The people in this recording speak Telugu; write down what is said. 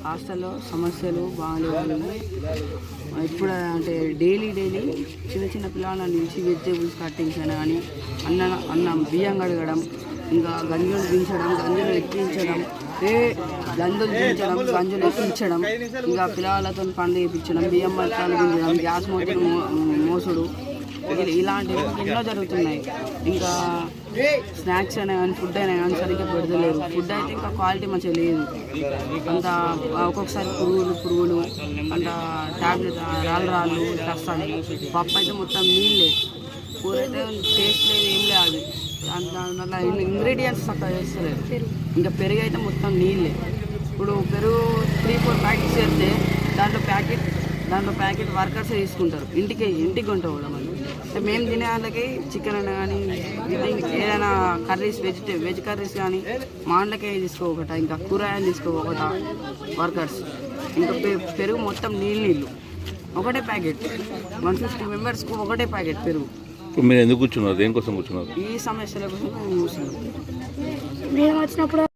హాస్టల్లో సమస్యలు బాగాలేవు. ఇప్పుడు అంటే డైలీ చిన్న చిన్న పిల్లల నుంచి వెజిటేబుల్స్ కట్టింగ్స్ అని కానీ అన్నం బియ్యం కడగడం, ఇంకా గంజులు దించడం, గంజులు ఎక్కించడం, గంజులు దించడం, గంజులు ఎక్కించడం, ఇంకా పిల్లలతో పనులు చేయించడం, బియ్యం బస్తాలు దించడం, గ్యాస్ మూతలు మోసుడు, ఇలాంటివి ఎన్నో జరుగుతున్నాయి. ఇంకా స్నాక్స్ అయినా కానీ ఫుడ్ అయినా కానీ సరిగ్గా పెడతలేరు. ఫుడ్ అయితే ఇంకా క్వాలిటీ మంచిగా లేదు. అంత ఒక్కొక్కసారి పురుగులు అంత ట్యాబ్లెట్ రాళ్ళు ఇట్లా వస్తాయి. పప్పు అయితే మొత్తం నీళ్ళే, కూర అయితే టేస్ట్ లేదు, ఏం లేదు. దానివల్ల ఇంగ్రీడియంట్స్ చక్కగా చేస్తలేదు. ఇంకా పెరుగు అయితే మొత్తం నీళ్ళే. ఇప్పుడు పెరుగు 3-4 ప్యాకెట్స్ చేస్తే దాంట్లో ప్యాకెట్ వర్కర్సే తీసుకుంటారు. ఇంటికి ఉంటారు కూడా. మళ్ళీ మేము తినే వాళ్ళకి చికెన్ అయినా కానీ ఏదైనా కర్రీస్ వెజ్ కర్రీస్ కానీ మా వాళ్ళకే తీసుకోకట, ఇంకా కూరగాయలు తీసుకోకట వర్కర్స్. ఇంకా పెరుగు మొత్తం నీళ్ళు ఒకటే ప్యాకెట్, 150 మెంబర్స్కు ఒకటే ప్యాకెట్ పెరుగు. మీరు ఎందుకు కూర్చున్నారు? దేనికోసం కూర్చున్నారు? ఈ సమస్యల కోసం మేము కూర్చున్నాం. మేము వచ్చినప్పుడు